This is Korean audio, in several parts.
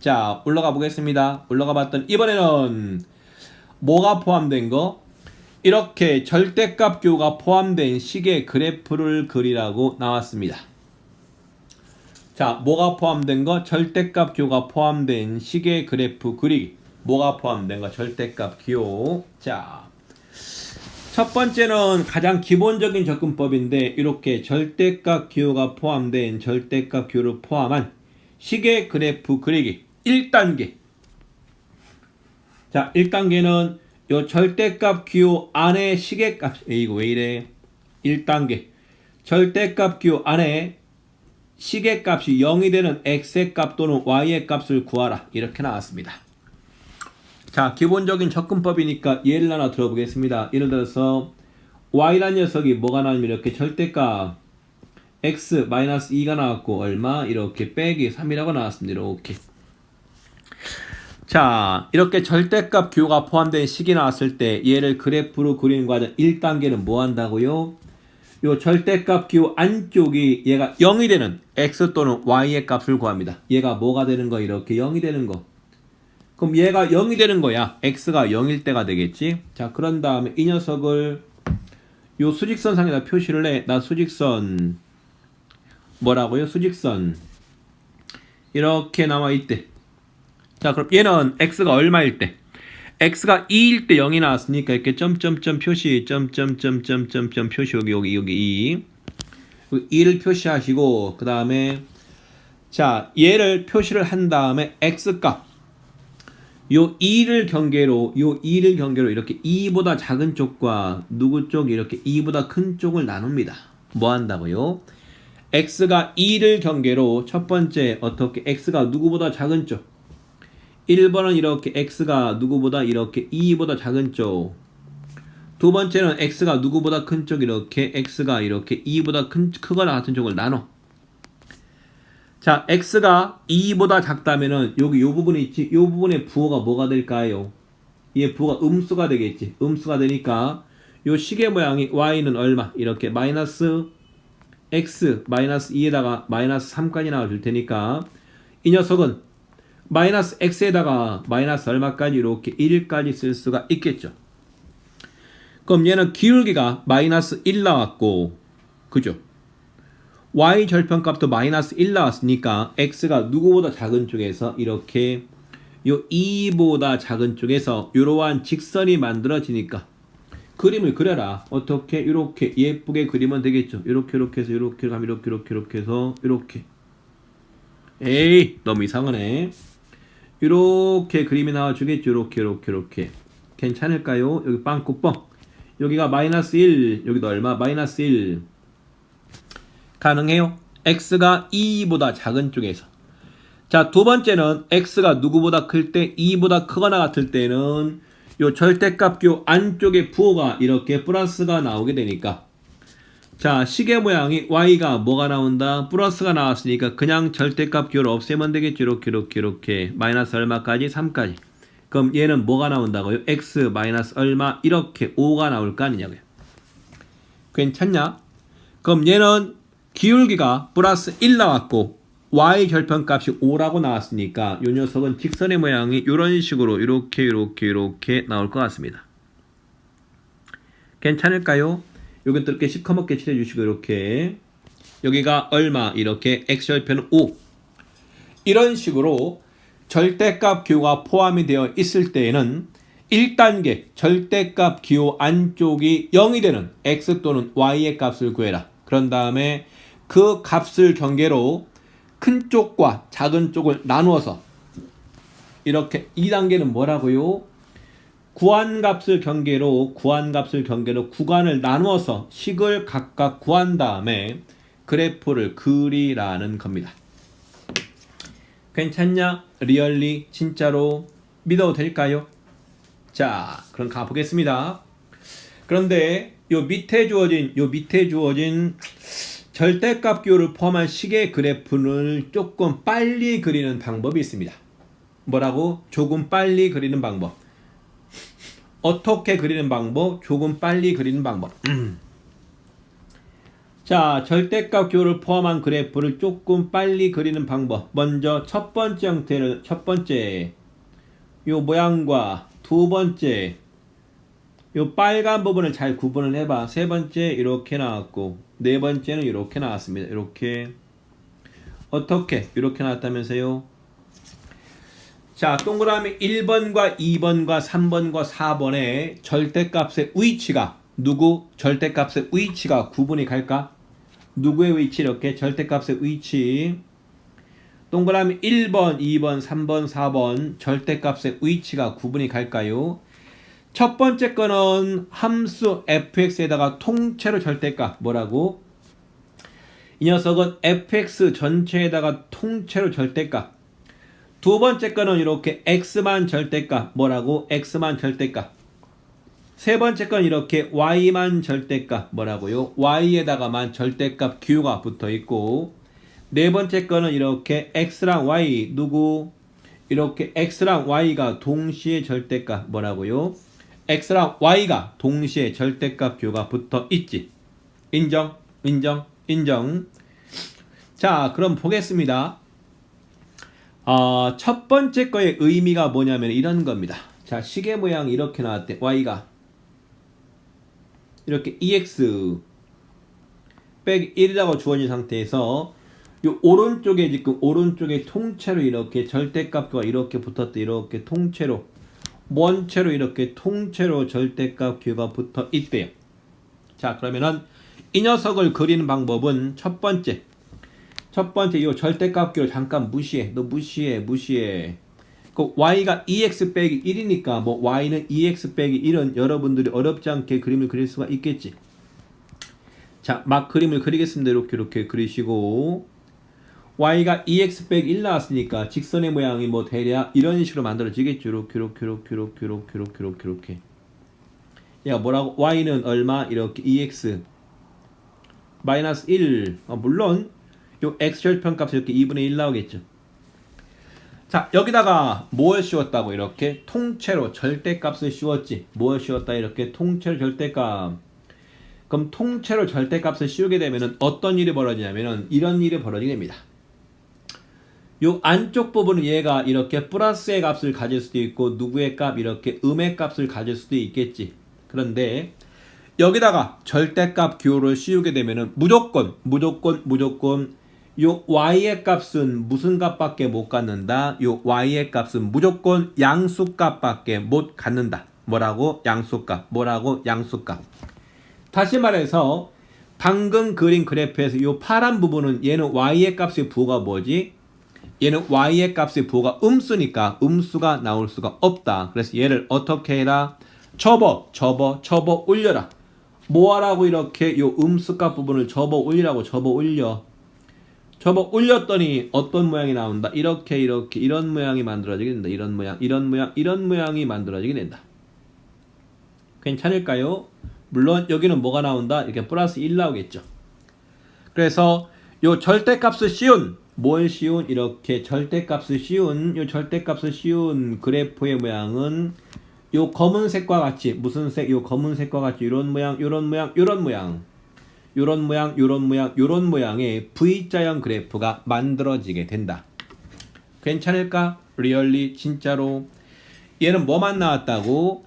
자, 올라가 보겠습니다. 올라가 봤더니 이번에는 뭐가 포함된 거? 이렇게 절대값 교가 포함된 식의 그래프를 그리라고 나왔습니다. 자, 뭐가 포함된 거? 절대값 교가 포함된 식의 그래프 그리기. 뭐가 포함된 거? 절대값 교. 자, 첫 번째는 가장 기본적인 접근법인데 이렇게 절대값 기호가 포함된 절대값 기호를 포함한 식의 그래프 그리기 1단계. 자, 1단계는 요 절대값 기호 안에 식의 값, 이거 왜 이래? 1단계. 절대값 기호 안에 식의 값이 0이 되는 x의 값 또는 y의 값을 구하라. 이렇게 나왔습니다. 자, 기본적인 접근법이니까 예를 하나 들어보겠습니다. 예를 들어서 y라는 녀석이 뭐가 나오면 이렇게 절대값 x-2가 나왔고 얼마? 이렇게 빼기 3이라고 나왔습니다. 이렇게. 자, 이렇게 절대값 기호가 포함된 식이 나왔을 때 얘를 그래프로 그리는 과정 1단계는 뭐 한다고요? 요 절대값 기호 안쪽이 얘가 0이 되는 x 또는 y의 값을 구합니다. 얘가 뭐가 되는 거? 이렇게 0이 되는 거. 그럼 얘가 0이 되는 거야. x가 0일 때가 되겠지. 자, 그런 다음에 이 녀석을 요 수직선 상에다 표시를 해. 나 수직선 뭐라고요? 수직선 이렇게 나와 있대. 자, 그럼 얘는 x가 얼마일 때? x가 2일 때 0이 나왔으니까 이렇게 점점점 표시 점점점점점점 표시 여기 2 2를 표시하시고 그 다음에 자, 얘를 표시를 한 다음에 x값 요 2를 경계로 이렇게 2보다 작은 쪽과 누구 쪽 이렇게 2보다 큰 쪽을 나눕니다. 뭐 한다고요? x가 2를 경계로 첫 번째 어떻게 x가 누구보다 작은 쪽 1번은 이렇게 x가 누구보다 이렇게 2보다 작은 쪽 두 번째는 x가 누구보다 큰 쪽 이렇게 x가 이렇게 2보다 크거나 같은 쪽을 나눠. 자, x가 2보다 작다면은 여기 요 부분이 있지. 요 부분의 부호가 뭐가 될까요? 얘 부호가 음수가 되겠지. 음수가 되니까 요 식의 모양이 y는 얼마? 이렇게 마이너스 x 마이너스 2에다가 마이너스 3까지 나와줄 테니까 이 녀석은 마이너스 x에다가 마이너스 얼마까지 이렇게 1까지 쓸 수가 있겠죠. 그럼 얘는 기울기가 마이너스 1 나왔고 그죠? y 절편값도 마이너스 1 나왔으니까 x가 누구보다 작은 쪽에서 이렇게 요 2보다 작은 쪽에서 이러한 직선이 만들어지니까 그림을 그려라. 어떻게? 이렇게 예쁘게 그리면 되겠죠. 이렇게 해서 이렇게 가면 이렇게 해서 이렇게. 에이, 너무 이상하네. 이렇게 그림이 나와주겠죠. 이렇게. 괜찮을까요? 여기 빵꾸뻥. 여기가 마이너스 1, 여기도 얼마? 마이너스 1. 가능해요? x가 2보다 작은 쪽에서. 자, 두 번째는 x가 누구보다 클 때 2보다 크거나 같을 때는 요 절대값 교 안쪽에 부호가 이렇게 플러스가 나오게 되니까 자, 식의 모양이 y가 뭐가 나온다? 플러스가 나왔으니까 그냥 절대값 교를 없애면 되겠죠. 이렇게 마이너스 얼마까지? 3까지. 그럼 얘는 뭐가 나온다고요? x 마이너스 얼마? 이렇게 5가 나올 거 아니냐고요. 괜찮냐? 그럼 얘는 기울기가 플러스 1 나왔고 y 절편값이 5라고 나왔으니까 이 녀석은 직선의 모양이 이런 식으로 이렇게 나올 것 같습니다. 괜찮을까요? 여기 또 이렇게 시커멓게 칠해주시고 이렇게 여기가 얼마? 이렇게 x절편은 5 이런 식으로 절대값 기호가 포함이 되어 있을 때에는 1단계 절대값 기호 안쪽이 0이 되는 x 또는 y의 값을 구해라. 그런 다음에 그 값을 경계로 큰 쪽과 작은 쪽을 나누어서 이렇게 2단계는 뭐라고요? 구한값을 경계로 구간을 나누어서 식을 각각 구한 다음에 그래프를 그리라는 겁니다. 괜찮냐? 리얼리? 진짜로? 믿어도 될까요? 자, 그럼 가보겠습니다. 그런데 요 밑에 주어진 절대값 기호를 포함한 식의 그래프를 조금 빨리 그리는 방법이 있습니다. 뭐라고? 조금 빨리 그리는 방법. 어떻게 그리는 방법? 조금 빨리 그리는 방법. 자, 절대값 Q를 포함한 그래프를 조금 빨리 그리는 방법. 먼저 첫 번째 형태를, 첫 번째 요 모양과 두 번째 요 빨간 부분을 잘 구분을 해봐. 세 번째 이렇게 나왔고 네 번째는 이렇게 나왔습니다. 이렇게 어떻게 이렇게 나왔다면서요. 자, 동그라미 1번과 2번과 3번과 4번의 절대값의 위치가 누구? 절대값의 위치가 구분이 갈까? 누구의 위치? 이렇게 절대값의 위치. 동그라미 1번, 2번, 3번, 4번 절대값의 위치가 구분이 갈까요? 첫 번째 거는 함수 fx에다가 통째로 절대값 뭐라고? 이 녀석은 fx 전체에다가 통째로 절대값. 두 번째 거는 이렇게 x만 절대값 뭐라고? x만 절대값. 세 번째 건 이렇게 y만 절대값 뭐라고요? y에다가만 절대값 q가 붙어 있고 네 번째 거는 이렇게 x랑 y 누구? 이렇게 x랑 y가 동시에 절대값 뭐라고요? x랑 y가 동시에 절대값 q가 붙어 있지. 인정? 인정? 인정? 자, 그럼 보겠습니다. 첫 번째 거의 의미가 뭐냐면 이런 겁니다. 자, 시계 모양이 이렇게 나왔대. y가 이렇게 ex 빼기 1이라고 주어진 상태에서 요 오른쪽에 지금 오른쪽에 통째로 이렇게 절대값과 이렇게 붙었대. 이렇게 통째로 원체로 이렇게 통째로 절대값 Q가 붙어 있대요. 자, 그러면은 이 녀석을 그리는 방법은 첫 번째 이 절대값 Q를 잠깐 무시해. 너 무시해. 그 y가 ex 빼기 1이니까 뭐 y는 ex 빼기 1은 여러분들이 어렵지 않게 그림을 그릴 수가 있겠지. 자, 막 그림을 그리겠습니다. 이렇게 그리시고 y가 ex 빼기 1 나왔으니까 직선의 모양이 뭐 대략 이런 식으로 만들어지겠죠. 이렇게. 야, 뭐라고? y는 얼마? 이렇게 ex 마이너스 1. 물론 요 x 절편값이 이렇게 2분의 1 나오겠죠. 자, 여기다가 뭘 씌웠다고? 이렇게 통째로 절대값을 씌웠지. 뭘 씌웠다? 이렇게 통째로 절대값. 그럼 통째로 절대값을 씌우게 되면은 어떤 일이 벌어지냐면은 이런 일이 벌어지게 됩니다. 요 안쪽 부분은 얘가 이렇게 플러스의 값을 가질 수도 있고 누구의 값? 이렇게 음의 값을 가질 수도 있겠지. 그런데 여기다가 절대값 Q를 씌우게 되면은 무조건 요 y의 값은 무슨 값밖에 못 갖는다? 요 y의 값은 무조건 양수값밖에 못 갖는다. 뭐라고? 양수값. 뭐라고? 양수값. 다시 말해서 방금 그린 그래프에서 요 파란 부분은 얘는 y의 값의 부호가 뭐지? 얘는 y의 값의 부호가 음수니까 음수가 나올 수가 없다. 그래서 얘를 어떻게 해라? 접어 올려라. 뭐하라고 이렇게 요 음수값 부분을 접어 올리라고. 접어 올렸더니 어떤 모양이 나온다? 이렇게 이런 모양이 만들어지게 된다. 이런 모양이 만들어지게 된다. 괜찮을까요? 물론 여기는 뭐가 나온다? 이렇게 플러스 1 나오겠죠. 그래서 요 절대값을 씌운 이렇게 절대값을 씌운 그래프의 모양은 요 검은색과 같이 무슨 색? 요 검은색과 같이 요런 모양의 V자형 그래프가 만들어지게 된다. 괜찮을까? 리얼리 진짜로. 얘는 뭐만 나왔다고?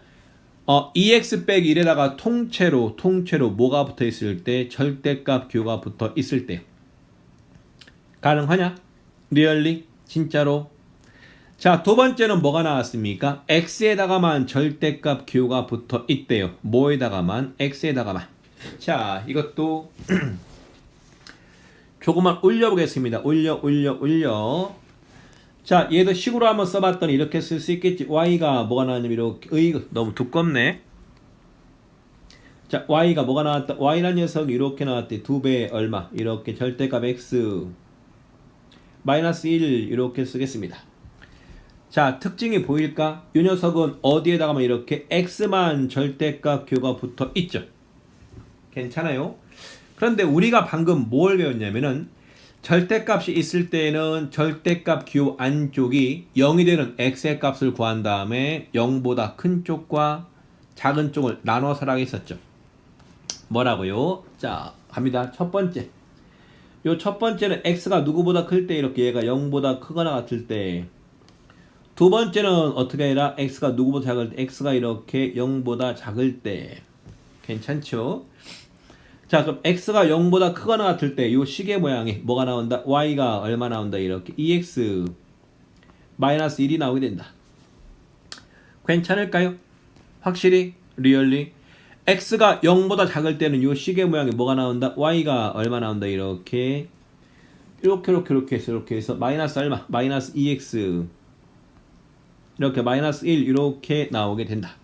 ex 빼기 1에다가 통째로 뭐가 붙어 있을 때? 절대값 Q가 붙어 있을 때. 가능하냐? 리얼리 진짜로. 자, 두 번째는 뭐가 나왔습니까? x에다가만 절대값 Q가 붙어 있대요. 뭐에다가만? x에다가만. 자, 이것도 조금만 올려보겠습니다. 올려. 자, 얘도 식으로 한번 써봤더니 이렇게 쓸 수 있겠지. y가 뭐가 나왔냐면 이렇게. 너무 두껍네. 자, y가 뭐가 나왔다? y라는 녀석이 이렇게 나왔대. 2배 얼마? 이렇게 절대값 x 마이너스 1 이렇게 쓰겠습니다. 자, 특징이 보일까? 이 녀석은 어디에다가만 이렇게 x만 절대값 Q가 붙어 있죠. 괜찮아요? 그런데 우리가 방금 뭘 배웠냐면은 절대값이 있을 때는 절대값 Q 안쪽이 0이 되는 x의 값을 구한 다음에 0보다 큰 쪽과 작은 쪽을 나눠서라고 했었죠. 뭐라고요? 자, 갑니다. 첫 번째. 요 첫 번째는 x가 누구보다 클 때 이렇게 얘가 0보다 크거나 같을 때. 두 번째는 어떻게 해라? x가 누구보다 작을 때 x가 이렇게 0보다 작을 때. 괜찮죠? 자, 그럼 x가 0보다 크거나 같을 때 요 시계 모양이 뭐가 나온다? y가 얼마 나온다? 이렇게 2x 마이너스 1이 나오게 된다. 괜찮을까요? 확실히? 리얼리? x가 0보다 작을 때는 요 시계 모양이 뭐가 나온다? y가 얼마 나온다? 이렇게 이렇게 해서 마이너스 얼마? 마이너스 2x 이렇게 마이너스 1 이렇게 나오게 된다.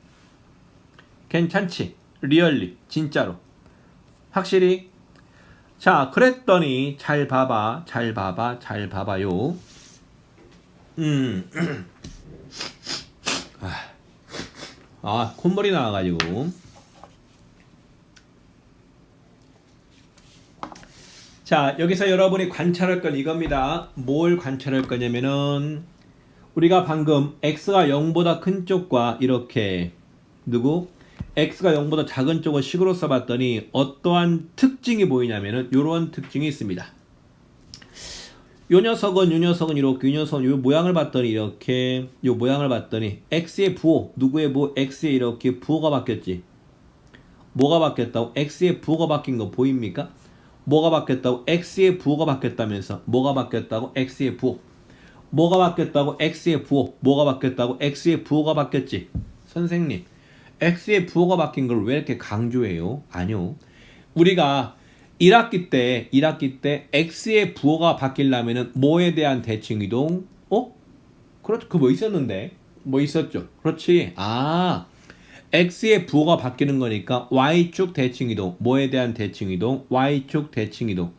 괜찮지? 리얼리? 진짜로? 확실히? 자, 그랬더니 잘 봐봐요. 콧물이 나와가지고. 자, 여기서 여러분이 관찰할 건 이겁니다. 뭘 관찰할 거냐면은 우리가 방금 x가 0보다 큰 쪽과 이렇게 x가 0보다 작은 쪽을 식으로 써봤더니 어떠한 특징이 보이냐면은 요런 특징이 있습니다. 요 녀석은 이렇게, 요 녀석은 요 모양을 봤더니 이렇게, 요 모양을 봤더니 x의 부호, 누구의 부호? x의 이렇게 부호가 바뀌었지. 뭐가 바뀌었다고? x의 부호가 바뀐 거 보입니까? 뭐가 바뀌었다고? x의 부호가 바뀌었다면서. 뭐가 바뀌었다고? x의 부호. 뭐가 바뀌었다고? x의 부호. 뭐가 바뀌었다고? x의 부호가 바뀌었지. 선생님, x의 부호가 바뀐 걸 왜 이렇게 강조해요? 아니요. 우리가 1학기 때 x의 부호가 바뀌려면은 뭐에 대한 대칭 이동? 그렇죠. 뭐 있었는데? 뭐 있었죠? 그렇지. x의 부호가 바뀌는 거니까 y축 대칭 이동. 뭐에 대한 대칭 이동? y축 대칭 이동.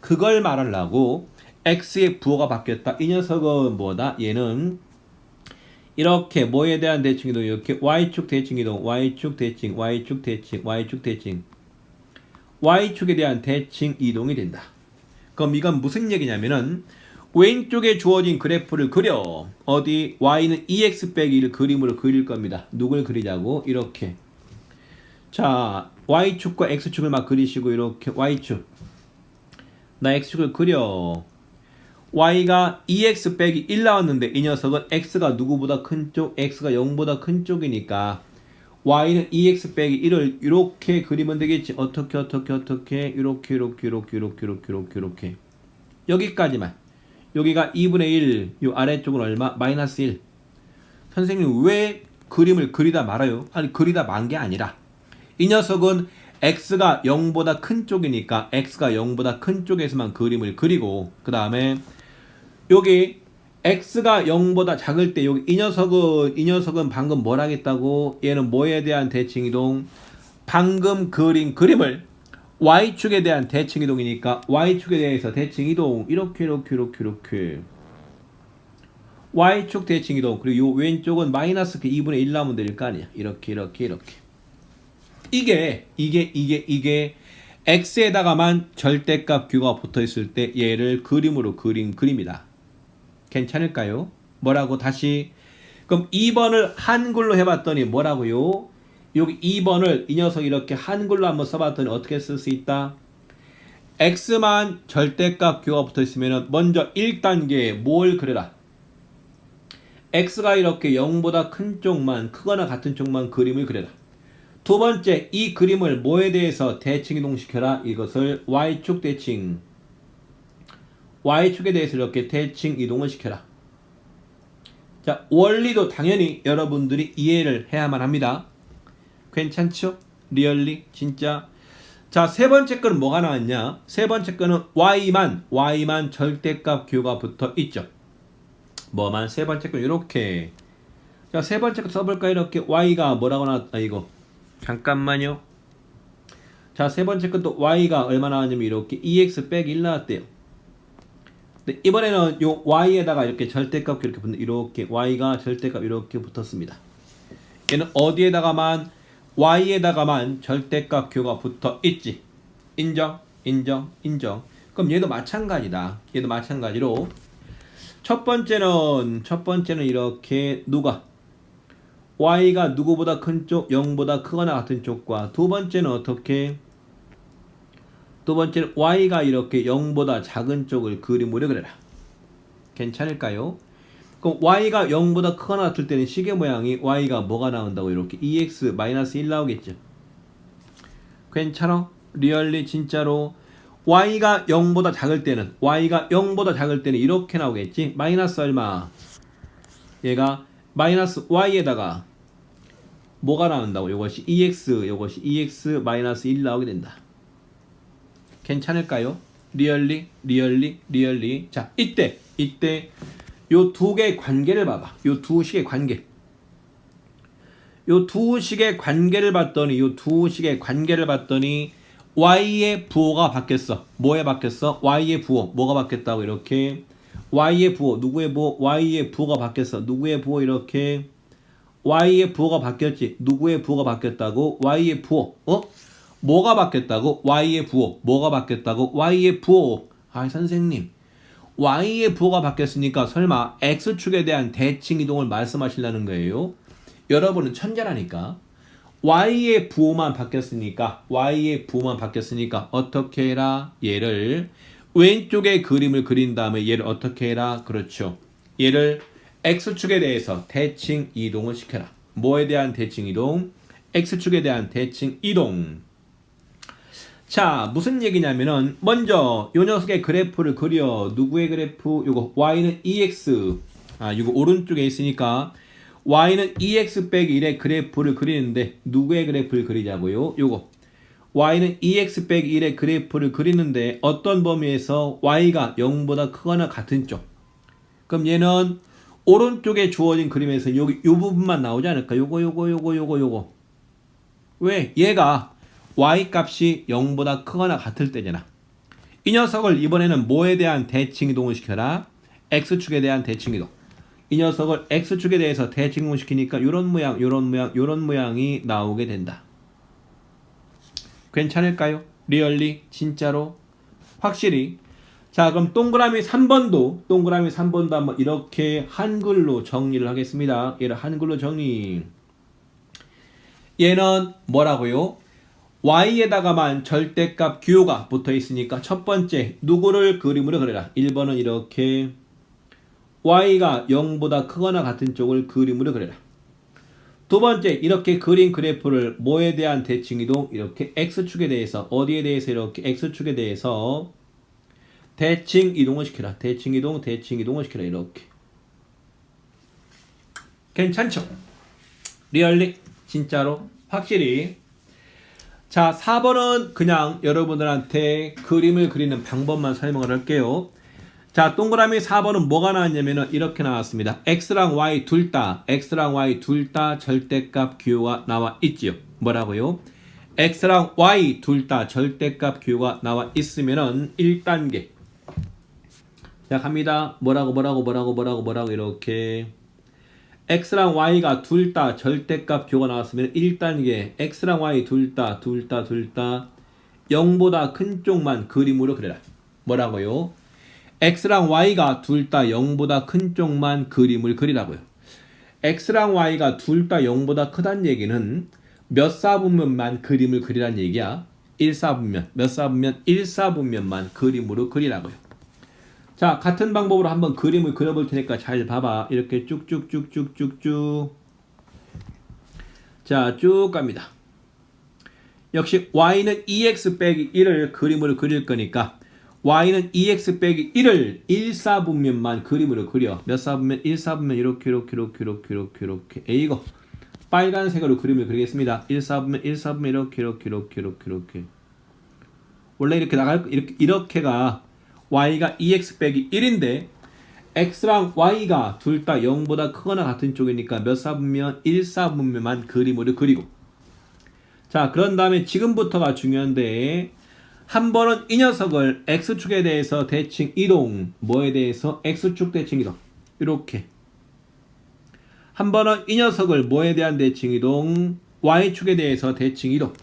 그걸 말하려고 x의 부호가 바뀌었다. 이 녀석은 뭐다? 얘는 이렇게 뭐에 대한 대칭 이동? 이렇게 y축 대칭 이동. y축 대칭. y축에 대한 대칭 이동이 된다. 그럼 이건 무슨 얘기냐면은 왼쪽에 주어진 그래프를 그려. 어디? y는 2x 빼기 1 그림으로 그릴 겁니다. 누굴 그리자고? 이렇게. 자, y축과 x축을 막 그리시고 이렇게 y축. 나 x축을 그려. y가 2x 빼기 1 나왔는데 이 녀석은 x가 누구보다 큰 쪽? x가 0보다 큰 쪽이니까 y는 2x 빼기 1을 이렇게 그리면 되겠지. 어떻게 이렇게 여기까지만. 여기가 2분의 1, 요 아래쪽은 얼마? 마이너스 1. 선생님 왜 그림을 그리다 말아요? 아니 그리다 만 게 아니라 이 녀석은 x가 0보다 큰 쪽이니까 x가 0보다 큰 쪽에서만 그림을 그리고 그 다음에 여기 x가 0보다 작을 때 여기 이 녀석은 방금 뭘 하겠다고? 얘는 뭐에 대한 대칭 이동? 방금 그린 그림을 y축에 대한 대칭 이동이니까 y축에 대해서 대칭 이동 이렇게 y축 대칭 이동. 그리고 요 왼쪽은 마이너스 2분의 1 나오면 될 거 아니야. 이렇게 이게 x에다가만 절대값 Q가 붙어 있을 때 얘를 그림으로 그린 그림이다. 괜찮을까요? 뭐라고? 다시. 그럼 2번을 한글로 해봤더니 뭐라고요? 여기 2번을 이 녀석 이렇게 한글로 한번 써봤더니 어떻게 쓸 수 있다? x만 절대값 Q가 붙어 있으면 먼저 1단계에 뭘 그려라? x가 이렇게 0보다 큰 쪽만, 크거나 같은 쪽만 그림을 그려라. 두 번째, 이 그림을 뭐에 대해서 대칭 이동시켜라? 이것을 y축 대칭. y축에 대해서 이렇게 대칭 이동을 시켜라. 자, 원리도 당연히 여러분들이 이해를 해야만 합니다. 괜찮죠? 리얼리? 진짜? 자, 세 번째 거는 뭐가 나왔냐? 세 번째 거는 y만 절대값 Q가 붙어 있죠. 뭐만? 세 번째 거 이렇게. 자, 세 번째 거 써볼까? 이렇게 y가 뭐라고 나왔다 이거. 잠깐만요. 자, 세 번째 것도 y가 얼마 나왔냐면 이렇게 2x 빼기 1 나왔대요. 근데 이번에는 요 y에다가 이렇게 절대값 이렇게 붙는 이렇게 y가 절대값 이렇게 붙었습니다. 얘는 어디에다가만 y에다가만 절대값 Q가 붙어 있지. 인정. 그럼 얘도 마찬가지다. 얘도 마찬가지로 첫 번째는 이렇게 누가 y가 누구보다 큰 쪽, 0보다 크거나 같은 쪽과 두 번째는 어떻게 두 번째는 y가 이렇게 0보다 작은 쪽을 그림으로 그려라. 괜찮을까요? 그럼 y가 0보다 크거나 같을 때는 시계 모양이 y가 뭐가 나온다고 이렇게 2x-1 나오겠죠. 괜찮아? 리얼리 진짜로 y가 0보다 작을 때는 이렇게 나오겠지. 마이너스 얼마? 얘가 마이너스 y에다가 뭐가 나온다고? 요것이 2x-1 나오게 된다. 괜찮을까요? 리얼리. 자, 이때 요 두 개의 관계를 봐봐. 요 두 식의 관계. 요 두 식의 관계를 봤더니 y의 부호가 바뀌었어. 뭐에 바뀌었어? y의 부호. 뭐가 바뀌었다고 이렇게 y의 부호. 누구의 부호? y의 부호가 바뀌었어. 누구의 부호? 이렇게 y의 부호가 바뀌었지. 누구의 부호가 바뀌었다고? y의 부호. 뭐가 바뀌었다고? y의 부호. 뭐가 바뀌었다고? y의 부호. 아, 선생님. y의 부호가 바뀌었으니까 설마 x축에 대한 대칭 이동을 말씀하시려는 거예요? 여러분은 천재라니까. y의 부호만 바뀌었으니까 어떻게 해라? 얘를 왼쪽에 그림을 그린 다음에 얘를 어떻게 해라? 그렇죠. 얘를 x축에 대해서 대칭 이동을 시켜라. 뭐에 대한 대칭 이동? x축에 대한 대칭 이동. 자, 무슨 얘기냐면은 먼저 요 녀석의 그래프를 그려. 누구의 그래프? 요거 y는 2x. 이거 오른쪽에 있으니까 y는 2x 빼기 1의 그래프를 그리는데 누구의 그래프를 그리자고요? 요거 y는 2x 빼기 1의 그래프를 그리는데 어떤 범위에서 y가 0보다 크거나 같은 쪽. 그럼 얘는 오른쪽에 주어진 그림에서 여기 요 부분만 나오지 않을까? 요거. 왜? 얘가 y 값이 0보다 크거나 같을 때잖아. 이 녀석을 이번에는 뭐에 대한 대칭 이동을 시켜라? x축에 대한 대칭 이동. 이 녀석을 x축에 대해서 대칭 이동을 시키니까 요런 모양이 나오게 된다. 괜찮을까요? 리얼리 진짜로 확실히. 자, 그럼 동그라미 3번도 한번 이렇게 한글로 정리를 하겠습니다. 얘를 한글로 정리. 얘는 뭐라고요? y에다가만 절대값 규호가 붙어 있으니까 첫 번째 누구를 그림으로 그려라. 1번은 이렇게 y가 0보다 크거나 같은 쪽을 그림으로 그려라. 두 번째 이렇게 그린 그래프를 뭐에 대한 대칭 이동? 이렇게 x축에 대해서 어디에 대해서 이렇게 x축에 대해서 대칭 이동을 시켜라. 대칭 이동을 시켜라. 이렇게. 괜찮죠? 리얼리 진짜로 확실히. 자, 4번은 그냥 여러분들한테 그림을 그리는 방법만 설명을 할게요. 자, 동그라미 4번은 뭐가 나왔냐면은 이렇게 나왔습니다. x랑 y 둘 다 절대값 규호가 나와 있지요. 뭐라고요? x랑 y 둘 다 절대값 규호가 나와 있으면은 1단계. 자, 갑니다. 뭐라고 이렇게 x랑 y가 둘 다 절대값 규호가 나왔으면 1단계 x랑 y 둘 다 0보다 큰 쪽만 그림으로 그려라. 뭐라고요? x랑 y가 둘 다 0보다 큰 쪽만 그림을 그리라고요. x랑 y가 둘 다 0보다 크다는 얘기는 몇 사분면만 그림을 그리라는 얘기야. 1사분면. 몇 사분면? 1사분면만 그림으로 그리라고요. 자, 같은 방법으로 한번 그림을 그려볼 테니까 잘 봐봐. 이렇게 쭉쭉쭉쭉쭉쭉. 자, 쭉 갑니다. 역시 y는 2x 빼기 1을 그림으로 그릴 거니까 y는 2x 빼기 1을 1사분면만 그림으로 그려. 몇 사분면? 1사분면 이렇게 이거 빨간색으로 그림을 그리겠습니다. 1사분면 이렇게 원래 이렇게 나갈 이렇게가 y가 2x 빼기 1인데 x랑 y가 둘 다 0보다 크거나 같은 쪽이니까 몇 사분면? 1사분면만 그림으로 그리고. 자, 그런 다음에 지금부터가 중요한데 한 번은 이 녀석을 x축에 대해서 대칭 이동. 뭐에 대해서? x축 대칭 이동. 이렇게. 한 번은 이 녀석을 뭐에 대한 대칭 이동? y축에 대해서 대칭 이동.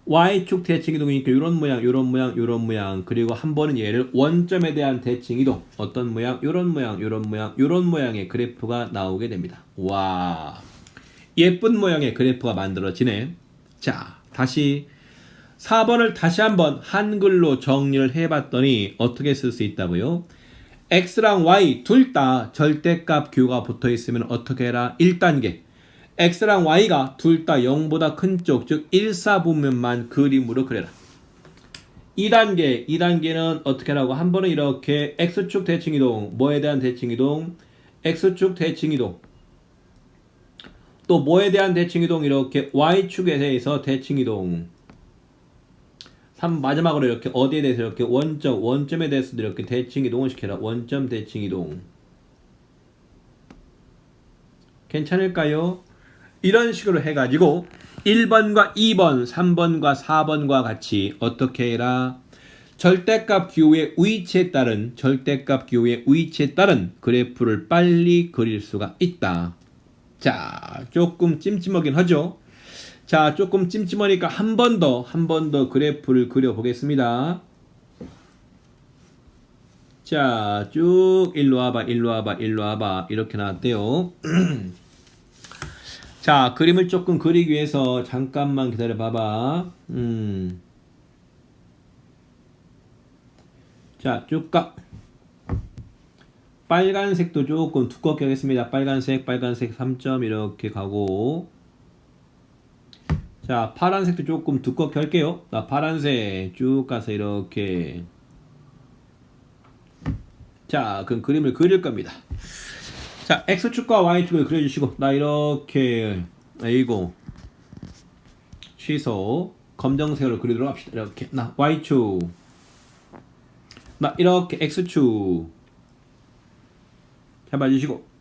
y축 대칭 이동이니까 이런 모양. 그리고 한 번은 얘를 원점에 대한 대칭 이동. 어떤 모양? 이런 모양의 그래프가 나오게 됩니다. 와, 예쁜 모양의 그래프가 만들어지네. 자, 다시 4번을 다시 한번 한글로 정리를 해봤더니 어떻게 쓸 수 있다고요? x랑 y 둘 다 절대값 교가 붙어 있으면 어떻게 해라? 1단계. x랑 y가 둘 다 0보다 큰 쪽, 즉 1사분면만 그림으로 그려라. 2단계는 어떻게 하라고? 한 번은 이렇게 x축 대칭이동, 뭐에 대한 대칭이동? x축 대칭이동. 또 뭐에 대한 대칭이동? 이렇게 y축에 대해서 대칭이동. 마지막으로 이렇게 어디에 대해서 이렇게 원점에 대해서 이렇게 대칭이동을 시켜라. 원점 대칭이동. 괜찮을까요? 이런 식으로 해가지고 1번과 2번, 3번과 4번과 같이 어떻게 해라? 절대값 기호의 위치에 따른 그래프를 빨리 그릴 수가 있다. 자, 조금 찜찜하긴 하죠. 자, 조금 찜찜하니까 한 번 더 그래프를 그려보겠습니다. 자, 쭉 일로 와봐. 이렇게 나왔대요. 자, 그림을 조금 그리기 위해서 잠깐만 기다려봐봐. 자, 쭉 가. 빨간색도 조금 두껍게 하겠습니다. 빨간색 3점 이렇게 가고. 자, 파란색도 조금 두껍게 할게요. 자, 파란색 쭉 가서 이렇게. 자, 그럼 그림을 그릴 겁니다. 자, X축과 Y축을 그려주시고, 나 이렇게, 취소, 검정색으로 그리도록 합시다. 이렇게, 나 Y축, 나 이렇게 X축, 잡아주시고,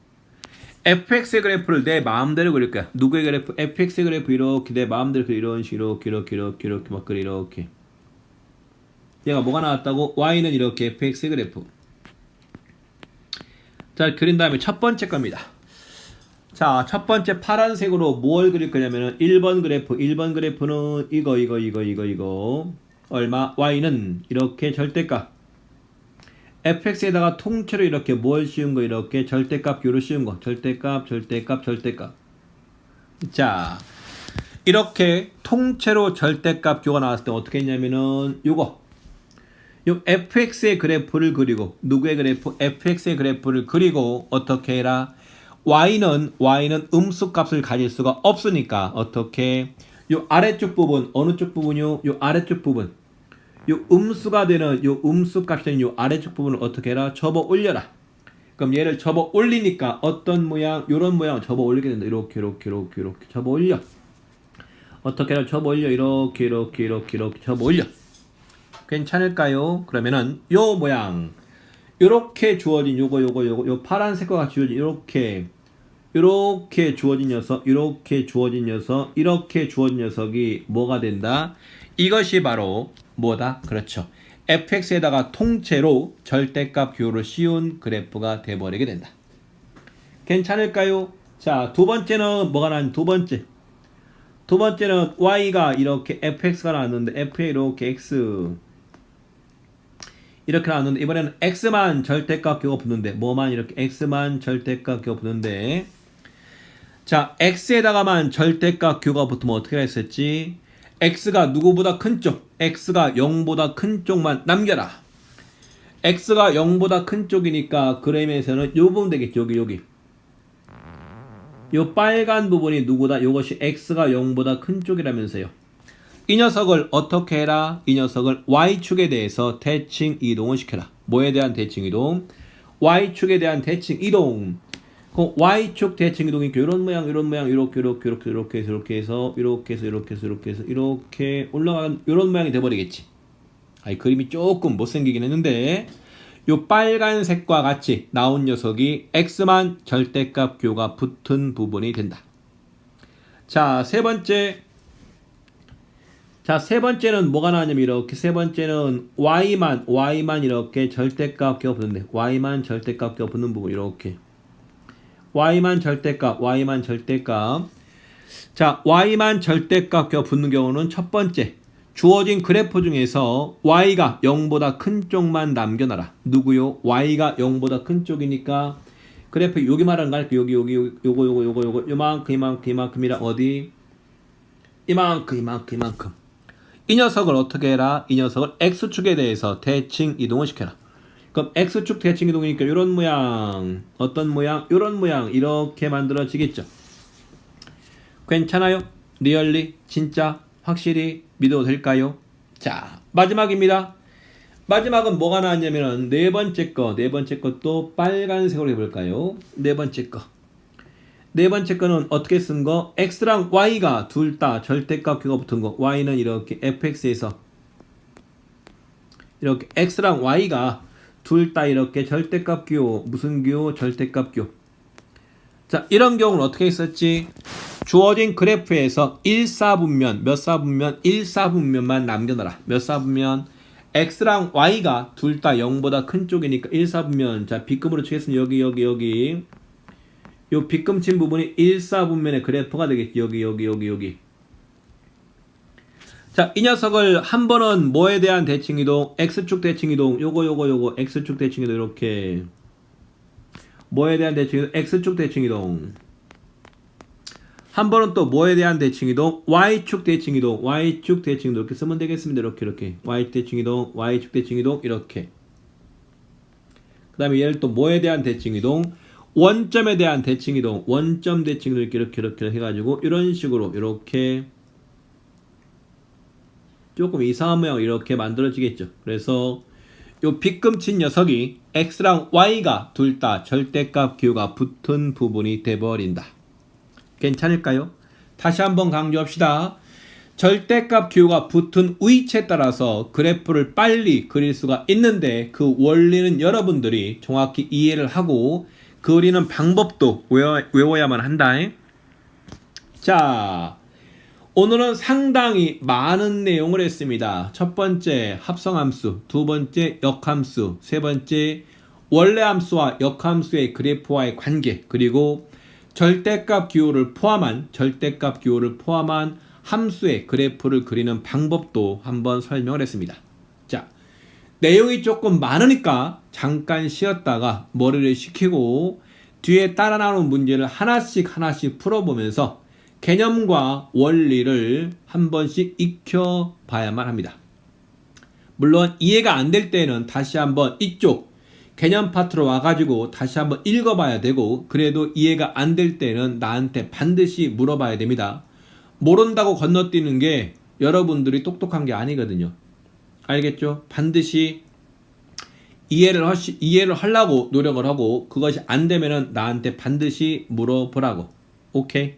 fx의 그래프를 내 마음대로 그릴 거야. 누구의 그래프? fx의 그래프 이렇게 내 마음대로 이런 식으로 이렇게 막 그려 이렇게. 얘가 뭐가 나왔다고? y는 이렇게 fx의 그래프. 자, 그린 다음에 첫 번째 겁니다. 자, 첫 번째 파란색으로 뭘 그릴 거냐면은 1번 그래프는 이거 얼마? y는 이렇게 절대값. fx에다가 통째로 이렇게 뭘 씌운 거? 이렇게 절대값 교로 씌운 거. 절대값. 자, 이렇게 통째로 절대값 교가 나왔을 때 어떻게 했냐면은 요 fx의 그래프를 그리고 누구의 그래프? fx의 그래프를 그리고 어떻게 해라? y는 음수값을 가질 수가 없으니까 어떻게? 요 아래쪽 부분 어느 쪽 부분요? 요 아래쪽 부분. 요 음수가 되는 요 음수값이 되는 요 아래쪽 부분을 어떻게 해라? 접어 올려라. 그럼 얘를 접어 올리니까 어떤 모양? 요런 모양을 접어 올리게 된다. 이렇게 접어 올려. 어떻게 해라? 접어 올려. 이렇게 접어 올려. 괜찮을까요? 그러면은 요 모양 요렇게 주어진 요 파란색과 같이 주어진 요렇게 주어진 녀석이 뭐가 된다? 이것이 바로 뭐다? 그렇죠. fx에다가 통째로 절대값 교를 씌운 그래프가 돼버리게 된다. 괜찮을까요? 자, 두 번째는 뭐가 나왔는지 두 번째는 y가 이렇게 fx가 나왔는데 f에 이렇게 x 이렇게 나왔는데 이번에는 x만 절대값 교가 붙는데 뭐만 이렇게 x만 절대값 교가 붙는데 자, x에다가만 절대값 교가 붙으면 어떻게 했었지? x가 누구보다 큰 쪽, x가 0보다 큰 쪽만 남겨라. x가 0보다 큰 쪽이니까 그림에서는 요 부분 되겠죠. 여기. 요 빨간 부분이 누구다? 요것이 x가 0보다 큰 쪽이라면서요. 이 녀석을 어떻게 해라? 이 녀석을 y축에 대해서 대칭 이동을 시켜라. 뭐에 대한 대칭 이동? y축에 대한 대칭 이동. 그 y축 대칭 이동이 이런 모양 이렇게 해서 이렇게 올라가는 이런 모양이 돼버리겠지. 그림이 조금 못생기긴 했는데 요 빨간색과 같이 나온 녀석이 x만 절대값 교가 붙은 부분이 된다. 자, 세 번째는 뭐가 나왔냐면 이렇게 세 번째는 y만 이렇게 절대값 교가 붙는데 y만 절대값 교가 붙는 부분 이렇게 y만 절대값. 자, y만 절대값 교가 붙는 경우는 첫 번째 주어진 그래프 중에서 y가 0보다 큰 쪽만 남겨놔라. 누구요? y가 0보다 큰 쪽이니까 그래프 여기 말하는 거 알까? 여기 요거 요만큼이라 어디? 이만큼. 이 녀석을 어떻게 해라? 이 녀석을 X축에 대해서 대칭 이동을 시켜라. 그럼 X축 대칭 이동이니까 이런 모양, 어떤 모양, 이런 모양 이렇게 만들어지겠죠. 괜찮아요? 리얼리? 진짜? 확실히 믿어도 될까요? 자, 마지막입니다. 마지막은 뭐가 나왔냐면은 네 번째 것도 빨간색으로 해볼까요? 네 번째 거. 네 번째 거는 어떻게 쓴 거? X랑 Y가 둘 다 절대값 규가 붙은 거. Y는 이렇게 fx에서 이렇게 X랑 Y가 둘 다 이렇게 절대값 규. 무슨 규? 절대값 규. 자, 이런 경우는 어떻게 했었지? 주어진 그래프에서 1사분면, 몇 사분면? 1사분면만 남겨놔라. 몇 사분면? X랑 Y가 둘 다 0보다 큰 쪽이니까 1사분면. 자, 빗금으로 치겠습니다. 여기. 요 빗금 친 부분이 1사분면의 그래프가 되겠지. 여기. 자, 이 녀석을 한 번은 뭐에 대한 대칭이동? X축 대칭이동. 요거. X축 대칭이동. 이렇게. 뭐에 대한 대칭이동? X축 대칭이동. 한 번은 또 뭐에 대한 대칭이동? Y축 대칭이동. Y축 대칭이동. 이렇게 쓰면 되겠습니다. 이렇게. Y축 대칭이동, Y축 대칭이동. 이렇게. 그 다음에 얘를 또 뭐에 대한 대칭이동? 원점에 대한 대칭이동. 원점 대칭이동. 이렇게 해가지고 이런 식으로 이렇게 조금 이상한 모양 이렇게 만들어지겠죠. 그래서 요 빗금친 녀석이 X랑 Y가 둘 다 절대값 규가 붙은 부분이 돼버린다. 괜찮을까요? 다시 한번 강조합시다. 절대값 규가 붙은 위치에 따라서 그래프를 빨리 그릴 수가 있는데 그 원리는 여러분들이 정확히 이해를 하고 그리는 방법도 외워야만 한다. 자, 오늘은 상당히 많은 내용을 했습니다. 첫 번째 합성함수, 두 번째 역함수, 세 번째 원래함수와 역함수의 그래프와의 관계, 그리고 절대값 기호를 포함한 함수의 그래프를 그리는 방법도 한번 설명을 했습니다. 자, 내용이 조금 많으니까 잠깐 쉬었다가 머리를 식히고 뒤에 따라 나오는 문제를 하나씩 풀어보면서 개념과 원리를 한 번씩 익혀봐야만 합니다. 물론 이해가 안 될 때는 다시 한번 이쪽 개념 파트로 와가지고 다시 한번 읽어봐야 되고, 그래도 이해가 안 될 때는 나한테 반드시 물어봐야 됩니다. 모른다고 건너뛰는 게 여러분들이 똑똑한 게 아니거든요. 알겠죠? 반드시 이해를 하려고 노력을 하고, 그것이 안 되면은 나한테 반드시 물어보라고. 오케이?